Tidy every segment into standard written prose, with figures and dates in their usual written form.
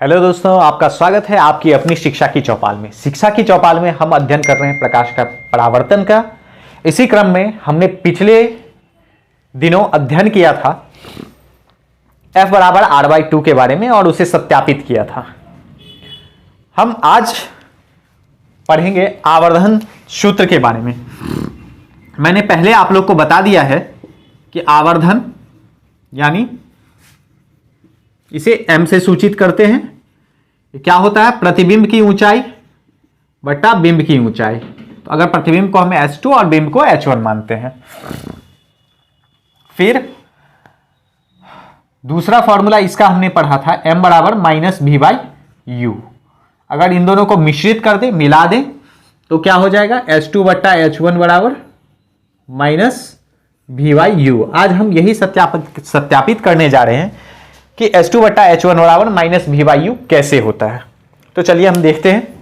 Hello दोस्तों, आपका स्वागत है आपकी अपनी शिक्षा की चौपाल में। शिक्षा की चौपाल में हम अध्ययन कर रहे हैं प्रकाश का परावर्तन का। इसी क्रम में हमने पिछले दिनों अध्ययन किया था F बराबर R/2 के बारे में और उसे सत्यापित किया था। हम आज पढ़ेंगे आवर्धन सूत्र के बारे में। मैंने पहले आप लोग को बता दिया है कि आवर्धन यानी इसे m से सूचित करते हैं। क्या होता है? प्रतिबिंब की ऊंचाई बटा बिंब की ऊंचाई। तो अगर प्रतिबिंब को हम h2 और बिंब को h1 मानते हैं, फिर दूसरा फॉर्मूला इसका हमने पढ़ा था m बराबर -v/u। अगर इन दोनों को मिश्रित कर दे, मिला दें, तो क्या हो जाएगा? h2 बटा h1 बराबर -v/u। आज हम यही सत्यापित करने जा रहे हैं कि H2 बटा H1 बराबर -v/u कैसे होता है। तो चलिए हम देखते हैं।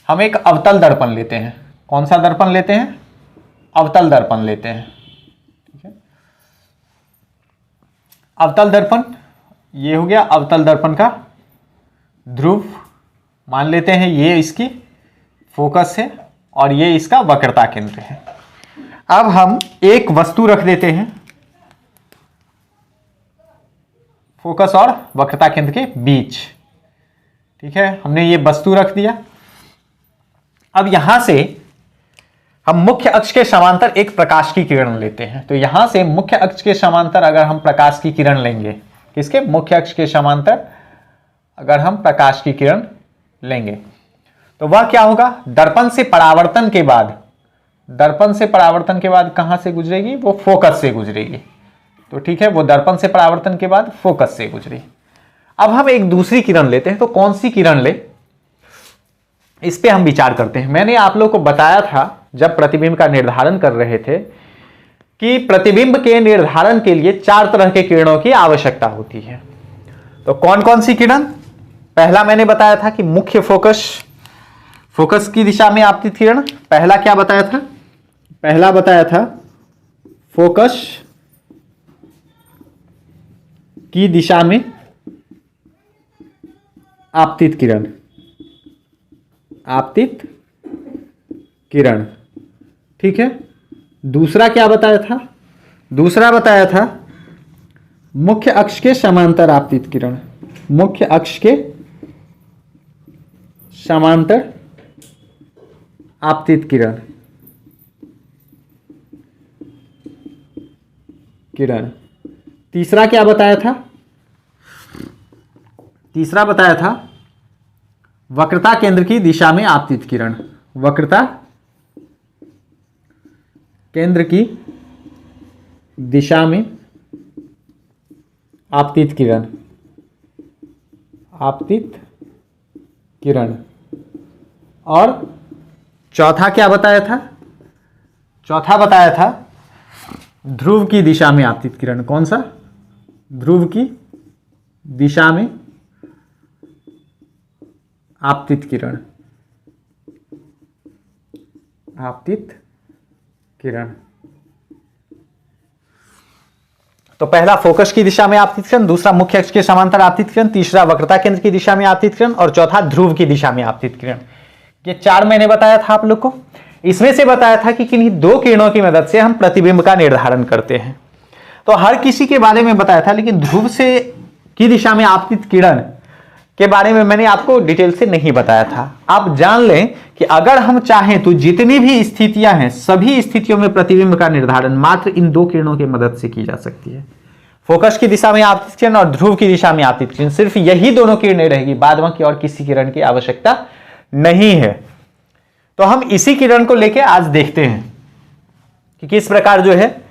हम एक अवतल दर्पण लेते हैं। कौन सा दर्पण लेते हैं? अवतल दर्पण लेते हैं। ठीक है, अवतल दर्पण ये हो गया। अवतल दर्पण का ध्रुव मान लेते हैं, ये इसकी फोकस है और ये इसका वक्रता केंद्र है। अब हम एक वस्तु रख देते हैं फोकस और वक्रता केंद्र के बीच। ठीक है, हमने ये वस्तु रख दिया। अब यहां से हम मुख्य अक्ष के समांतर एक प्रकाश की किरण लेते हैं। तो यहां से मुख्य अक्ष के समांतर अगर हम प्रकाश की किरण लेंगे, किसके? मुख्य अक्ष के समांतर अगर हम प्रकाश की किरण लेंगे, तो वह क्या होगा? दर्पण से परावर्तन के बाद कहां से गुजरेगी? वो फोकस से गुजरेगी। तो ठीक है, वो दर्पण से परावर्तन के बाद फोकस से गुजरी। अब हम एक दूसरी किरण लेते हैं। तो कौन सी किरण ले, इस पे हम विचार करते हैं। मैंने आप लोग को बताया था जब प्रतिबिंब का निर्धारण कर रहे थे कि प्रतिबिंब के निर्धारण के लिए 4 तरह के किरणों की आवश्यकता होती है। तो कौन कौन सी किरण? पहला मैंने बताया था कि मुख्य फोकस की दिशा में आपतित किरण। पहला क्या बताया था? पहला बताया था फोकस की दिशा में आपतित किरण। ठीक है, दूसरा क्या बताया था? दूसरा बताया था मुख्य अक्ष के समांतर आपतित किरण। मुख्य अक्ष के समांतर आपतित किरण। तीसरा क्या बताया था? तीसरा बताया था वक्रता केंद्र की दिशा में आपतित किरण। वक्रता केंद्र की दिशा में आपतित किरण। और चौथा क्या बताया था? चौथा बताया था ध्रुव की दिशा में आपतित किरण। कौन सा? ध्रुव की दिशा में आपतित किरण। तो पहला फोकस की दिशा में आपतित किरण, दूसरा मुख्य अक्ष के समांतर आपतित किरण, तीसरा वक्रता केंद्र की दिशा में आपतित किरण और चौथा ध्रुव की दिशा में आपतित किरण। ये 4 मैंने बताया था आप लोग को। इसमें से बताया था कि किन्हीं 2 किरणों की मदद से हम प्रतिबिंब का निर्धारण करते हैं। तो हर किसी के बारे में बताया था, लेकिन ध्रुव से की दिशा में आपतित किरण के बारे में मैंने आपको डिटेल से नहीं बताया था। आप जान लें कि अगर हम चाहें तो जितनी भी स्थितियां हैं, सभी स्थितियों में प्रतिबिंब का निर्धारण मात्र इन 2 किरणों की मदद से की जा सकती है। फोकस की दिशा में आपतित किरण और ध्रुव की दिशा में आपतित किरण। सिर्फ यही दोनों किरणें रहेगी, बाद बाकी और किसी किरण की आवश्यकता नहीं है। तो हम इसी किरण को लेके आज देखते हैं कि किस प्रकार जो है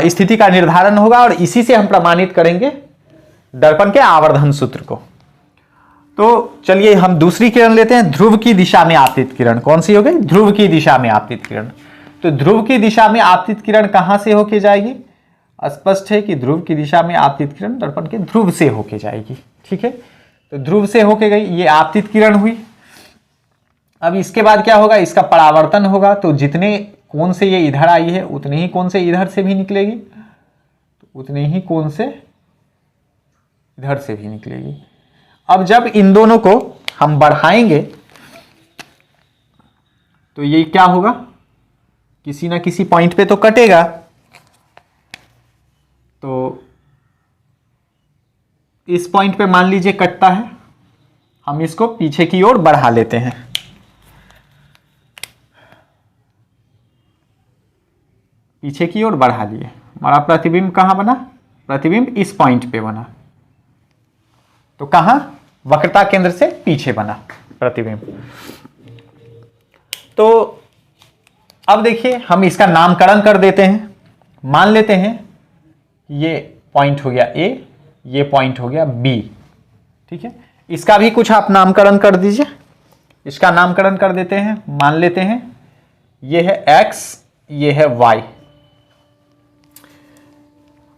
स्थिति का निर्धारण होगा और इसी से हम प्रमाणित करेंगे दर्पण के आवर्धन सूत्र को। तो चलिए हम दूसरी किरण लेते हैं, ध्रुव की दिशा में आपतित किरण। कौन सी हो गई? ध्रुव की दिशा में आपतित किरण। तो ध्रुव की दिशा में आपतित किरण कहां से होके जाएगी? स्पष्ट है कि ध्रुव की दिशा में आपतित किरण दर्पण के ध्रुव से होके जाएगी। ठीक है, तो ध्रुव से होके गई, ये आपतित किरण हुई। अब इसके बाद क्या होगा, इसका परावर्तन होगा, तो जितने कोण से ये इधर आई है उतने ही कोण से इधर से भी निकलेगी, तो उतने ही कोण से इधर से भी निकलेगी। अब जब इन दोनों को हम बढ़ाएंगे तो ये क्या होगा, किसी ना किसी पॉइंट पे तो कटेगा। तो इस पॉइंट पे मान लीजिए कटता है, हम इसको पीछे की ओर बढ़ा लेते हैं। पीछे की ओर बढ़ा लिए, हमारा प्रतिबिंब कहां बना, प्रतिबिंब इस पॉइंट पे बना, तो कहां, वक्रता केंद्र से पीछे बना प्रतिबिंब। तो अब देखिए हम इसका नामकरण कर देते हैं, मान लेते हैं ये पॉइंट हो गया ए, ये पॉइंट हो गया बी, ठीक है। इसका भी कुछ आप नामकरण कर दीजिए, इसका नामकरण कर देते हैं, मान लेते हैं ये है एक्स, ये है वाई।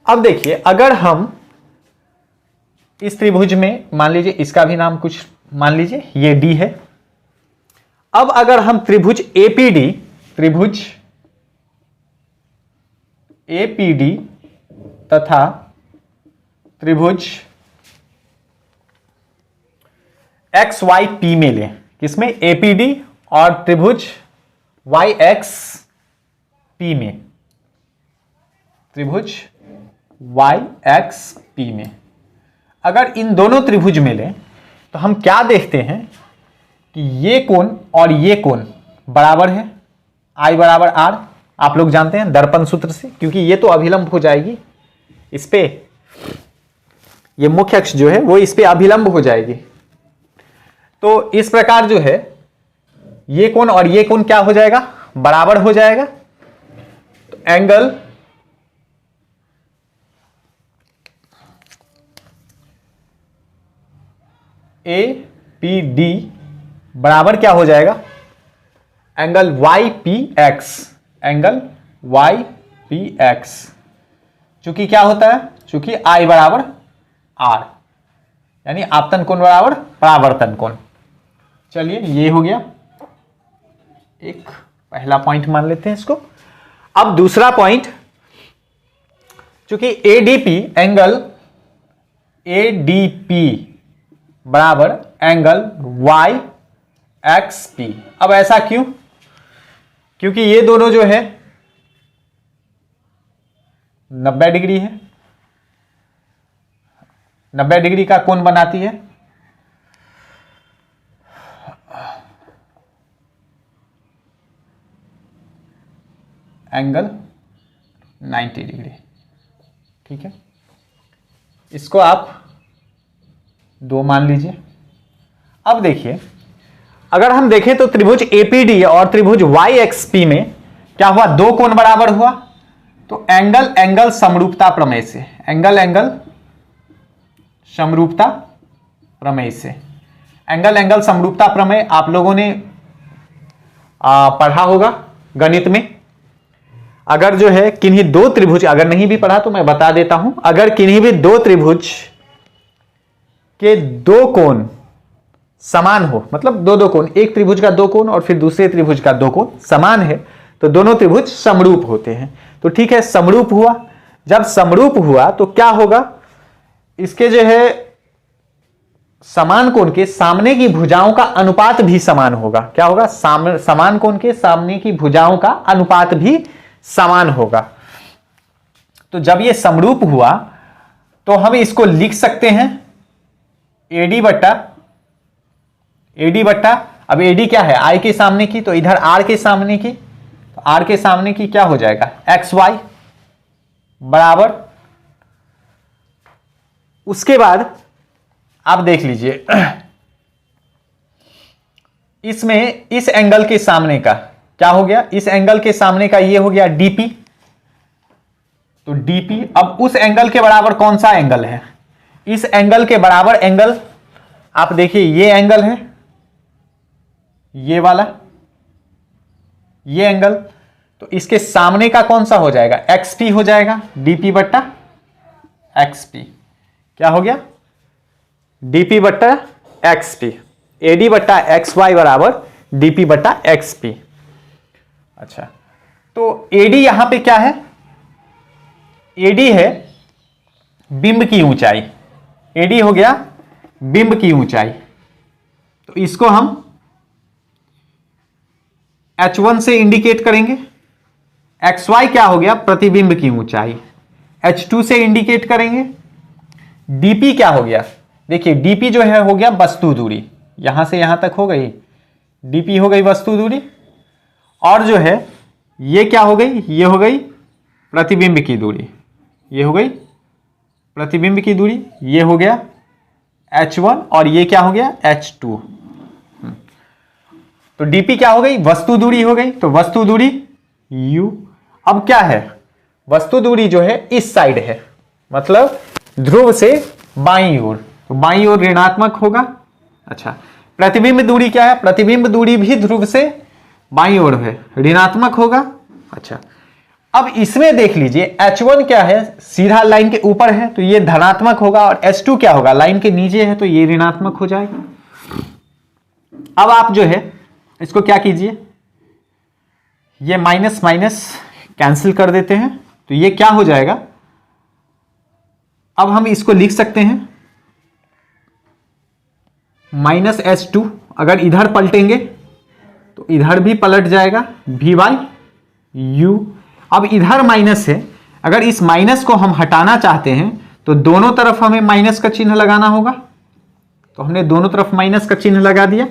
अब देखिए अगर हम इस त्रिभुज में मान लीजिए इसका भी नाम कुछ मान लीजिए ये डी है। अब अगर हम त्रिभुज एपीडी, त्रिभुज एपीडी तथा त्रिभुज एक्स वाई पी में लें, किसमें, एपीडी और त्रिभुज वाई एक्स पी में, त्रिभुज वाई एक्स पी में अगर इन दोनों त्रिभुज में लें तो हम क्या देखते हैं कि ये कोण और ये कोण बराबर है, आई बराबर आर, आप लोग जानते हैं दर्पण सूत्र से, क्योंकि ये तो अभिलंब हो जाएगी इस पे, ये मुख्य अक्ष जो है वो इस पे अभिलंब हो जाएगी। तो इस प्रकार जो है ये कोण और ये कोण क्या हो जाएगा, बराबर हो जाएगा। तो एंगल ए पी डी बराबर क्या हो जाएगा, angle Y P X, angle Y P X, चूंकि क्या होता है, चूंकि आई बराबर आर, यानी आपतन कोण बराबर परावर्तन कोण। चलिए ये हो गया एक पहला पॉइंट, मान लेते हैं इसको। अब दूसरा पॉइंट, चूंकि एडीपी, एंगल एडीपी बराबर एंगल वाई एक्स पी। अब ऐसा क्यों, क्योंकि ये दोनों जो है 90 डिग्री है, 90 डिग्री का कोण बनाती है। एंगल 90 डिग्री, ठीक है। इसको आप 2 मान लीजिए। अब देखिए अगर हम देखें तो त्रिभुज एपीडी और त्रिभुज वाई एक्स पी में क्या हुआ, 2 कोण बराबर हुआ। तो एंगल एंगल समरूपता प्रमेय से, एंगल एंगल समरूपता प्रमेय से, एंगल एंगल समरूपता प्रमेय आप लोगों ने पढ़ा होगा गणित में। अगर जो है किन्हीं 2 त्रिभुज, अगर नहीं भी पढ़ा तो मैं बता देता हूं, अगर किन्हीं भी 2 त्रिभुज के 2 कोण समान हो, मतलब 2 कोण, एक त्रिभुज का 2 कोण और फिर दूसरे त्रिभुज का 2 कोण समान है, तो दोनों त्रिभुज समरूप होते हैं। तो ठीक है, समरूप हुआ। जब समरूप हुआ तो क्या होगा, इसके जो है समान कोण के सामने की भुजाओं का अनुपात भी समान होगा। क्या होगा, समान कोण के सामने की भुजाओं का अनुपात भी समान होगा। तो जब ये समरूप हुआ तो हम इसको लिख सकते हैं एडी बट्टा, अब एडी क्या है, आई के सामने की, तो इधर आर के सामने की, तो आर के सामने की क्या हो जाएगा, एक्स वाई बराबर। उसके बाद आप देख लीजिए इसमें इस एंगल के सामने का क्या हो गया, इस एंगल के सामने का ये हो गया डीपी। तो डीपी, अब उस एंगल के बराबर कौन सा एंगल है, इस एंगल के बराबर एंगल आप देखिए, ये एंगल है, ये वाला, ये एंगल, तो इसके सामने का कौन सा हो जाएगा, एक्सपी हो जाएगा, डीपी बट्टा एक्सपी। क्या हो गया, डीपी बट्टा एक्सपी, एडी बट्टा एक्स वाई बराबर dp बटा xp। अच्छा, तो AD यहां पे क्या है? AD है बिंब की ऊंचाई। AD हो गया बिंब की ऊंचाई, तो इसको हम H1 से इंडिकेट करेंगे। XY क्या हो गया? प्रतिबिंब की ऊंचाई। H2 से इंडिकेट करेंगे। DP क्या हो गया? देखिए DP जो है हो गया वस्तु दूरी, यहां से यहां तक हो गई, DP हो गई वस्तु दूरी। और जो है ये क्या हो गई? ये हो गई प्रतिबिंब की दूरी, ये हो गई प्रतिबिंब की दूरी, ये हो गया H1 और ये क्या हो गया? H2। तो DP क्या हो गई? वस्तु दूरी हो गई, तो वस्तु दूरी U। अब क्या है? वस्तु दूरी जो है इस साइड है, मतलब ध्रुव से बाईं ओर, तो बाईं ओर ऋणात्मक होगा। अच्छा, प्रतिबिंब दूरी क्या है? प्रतिबिंब दूरी भी ध्रुव से बाईं ओर है, ऋणात्मक होगा। अच्छा, अब इसमें देख लीजिए H1 क्या है? सीधा लाइन के ऊपर है, तो ये धनात्मक होगा, और H2 क्या होगा? लाइन के नीचे है, तो ये ऋणात्मक हो जाएगा। अब आप जो है इसको क्या कीजिए, ये माइनस माइनस कैंसिल कर देते हैं, तो ये क्या हो जाएगा? अब हम इसको लिख सकते हैं माइनस H2, अगर इधर पलटेंगे तो इधर भी पलट जाएगा V/U। अब इधर माइनस है, अगर इस माइनस को हम हटाना चाहते हैं तो दोनों तरफ हमें माइनस का चिन्ह लगाना होगा, तो हमने दोनों तरफ माइनस का चिन्ह लगा दिया,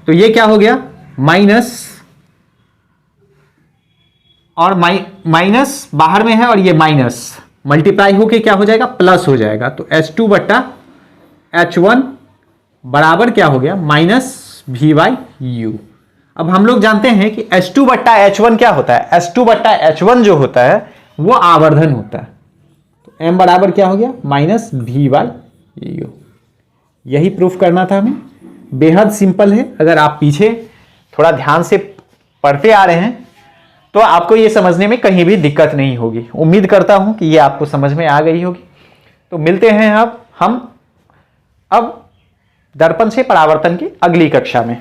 तो ये क्या हो गया? माइनस और माइनस बाहर में है, और ये माइनस मल्टीप्लाई होके क्या हो जाएगा? प्लस हो जाएगा। तो H2 बट्टा H1 बराबर क्या हो गया? Minus V/U। अब हम लोग जानते हैं कि H2 बट्टा H1 क्या होता है? H2 बट्टा H1 जो होता है वो आवर्धन होता है, तो M बराबर क्या हो गया? Minus V/U। यही प्रूफ करना था हमें, बेहद सिंपल है। अगर आप पीछे थोड़ा ध्यान से पढ़ते आ रहे हैं तो आपको ये समझने में कहीं भी दिक्कत नहीं होगी। उम्मीद करता हूं कि ये आपको समझ में आ गई होगी। तो मिलते हैं अब हम दर्पण से परावर्तन की अगली कक्षा में।